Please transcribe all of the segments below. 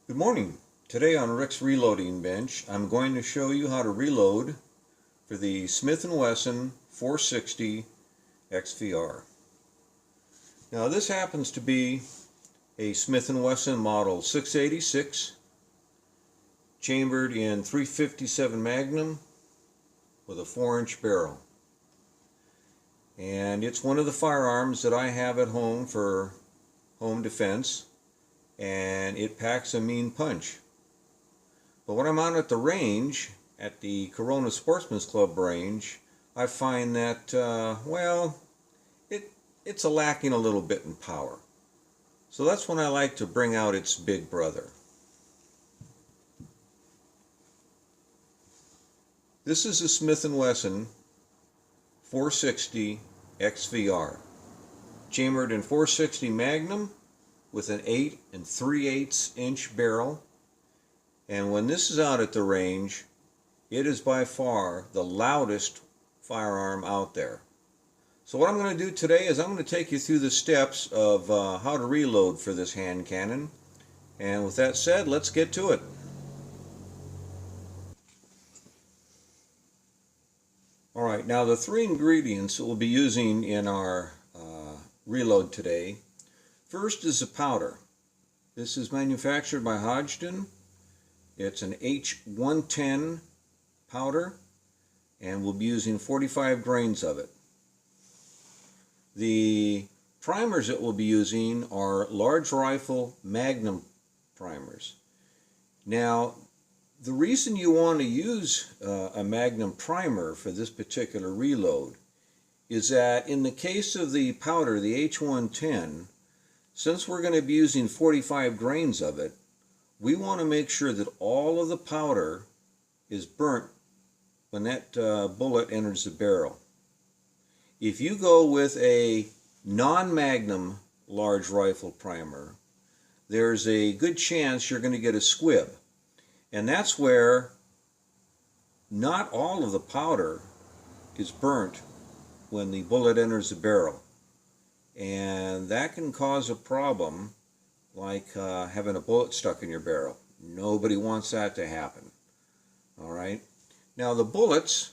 Good morning. Today on Rick's Reloading Bench, I'm going to show you how to reload for the Smith & Wesson 460 XVR. Now this happens to be a Smith & Wesson model 686, chambered in .357 Magnum with a 4-inch barrel. And it's one of the firearms that I have at home for home defense, and it packs a mean punch. But when I'm out at the range, at the Corona Sportsman's Club range, I find that, it's lacking a little bit in power. So that's when I like to bring out its big brother. This is a Smith & Wesson 460 XVR, chambered in .460 Magnum with an 8 3/8 inch barrel. And when this is out at the range, it is by far the loudest firearm out there. So what I'm going to do today is I'm going to take you through the steps of how to reload for this hand cannon. And with that said, let's get to it. Alright, now the three ingredients that we'll be using in our reload today. First is the powder. This is manufactured by Hodgdon. It's an H110 powder, and we'll be using 45 grains of it. The primers that we'll be using are large rifle Magnum primers. Now, the reason you want to use a Magnum primer for this particular reload is that in the case of the powder, the H110, since we're going to be using 45 grains of it, we want to make sure that all of the powder is burnt when that bullet enters the barrel. If you go with a non-Magnum large rifle primer, there's a good chance you're going to get a squib. And that's where not all of the powder is burnt when the bullet enters the barrel. And that can cause a problem like having a bullet stuck in your barrel. Nobody wants that to happen. All right. Now the bullets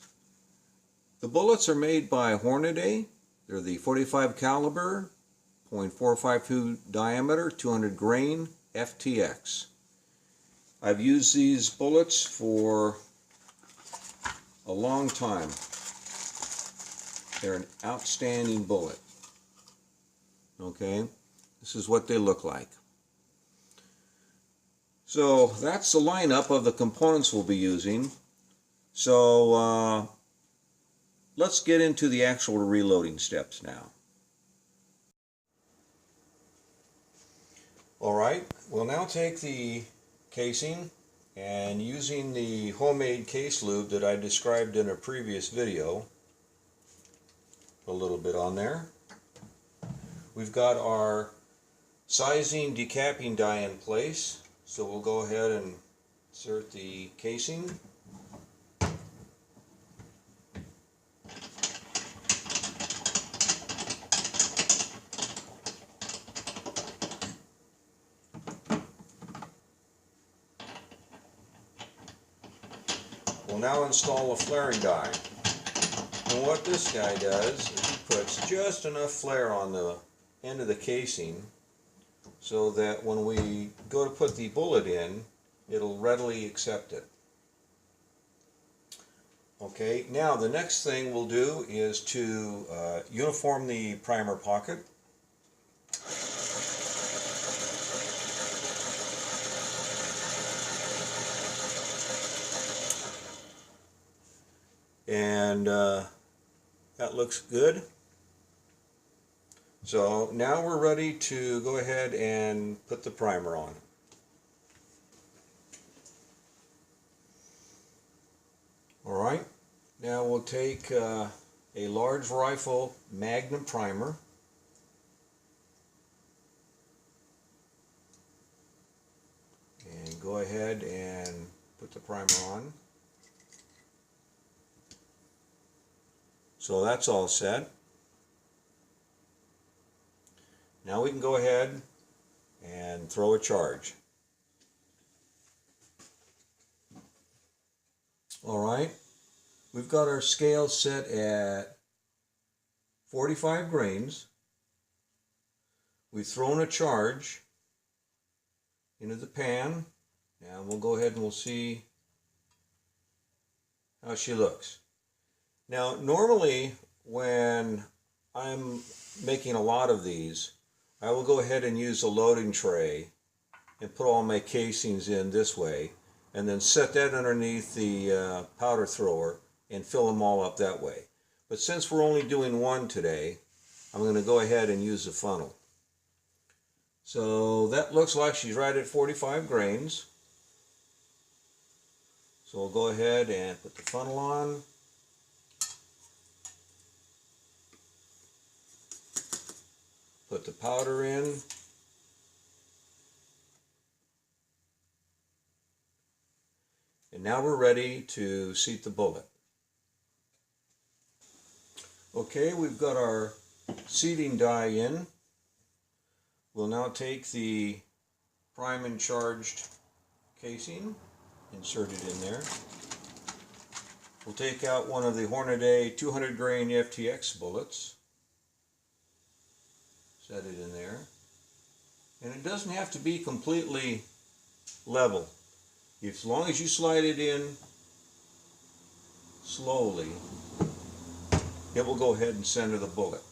are made by Hornady. They're the .45 caliber, .452 diameter, 200 grain FTX. I've used these bullets for a long time. They're an outstanding bullet. Okay, this is what they look like. So that's the lineup of the components we'll be using. So let's get into the actual reloading steps now. Alright, we'll now take the casing, and using the homemade case lube that I described in a previous video, a little bit on there. We've got our sizing decapping die in place, so we'll go ahead and insert the casing. We'll now install a flaring die. And what this guy does is he puts just enough flare on the end of the casing so that when we go to put the bullet in, it'll readily accept it. Okay, now the next thing we'll do is to uniform the primer pocket. And that looks good. So now we're ready to go ahead and put the primer on. Alright, now we'll take a large rifle Magnum primer. And go ahead and put the primer on. So that's all set. Now we can go ahead and throw a charge. All right, we've got our scale set at 45 grains. We've thrown a charge into the pan, and we'll go ahead and we'll see how she looks. Now, normally when I'm making a lot of these, I will go ahead and use a loading tray and put all my casings in this way, and then set that underneath the powder thrower and fill them all up that way. But since we're only doing one today, I'm going to go ahead and use a funnel. So that looks like she's right at 45 grains. So we'll go ahead and put the funnel on. Put the powder in. And now we're ready to seat the bullet. Okay, we've got our seating die in. We'll now take the prime and charged casing, insert it in there. We'll take out one of the Hornady 200 grain FTX bullets, set it in there. And it doesn't have to be completely level. As long as you slide it in slowly, it will go ahead and center the bullet.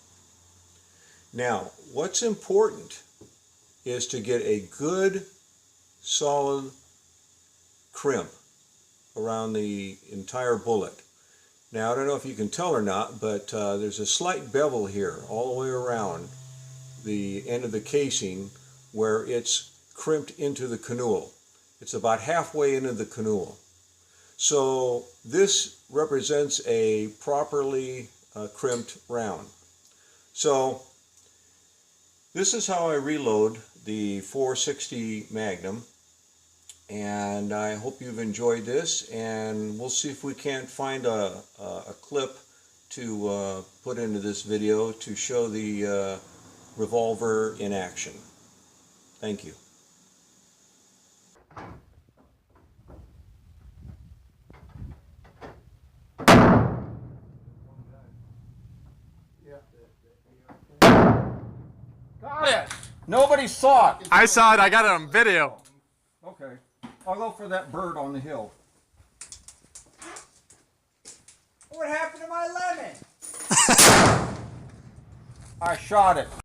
Now, what's important is to get a good solid crimp around the entire bullet. Now, I don't know if you can tell or not, but there's a slight bevel here all the way around the end of the casing where it's crimped into the cannule. It's about halfway into the cannule. So this represents a properly crimped round. So this is how I reload the 460 Magnum, and I hope you've enjoyed this, and we'll see if we can't find a clip to put into this video to show the revolver in action. Thank you. Got it! Nobody saw it. I saw it. I got it on video. Okay. I'll go for that bird on the hill. What happened to my lemon? I shot it.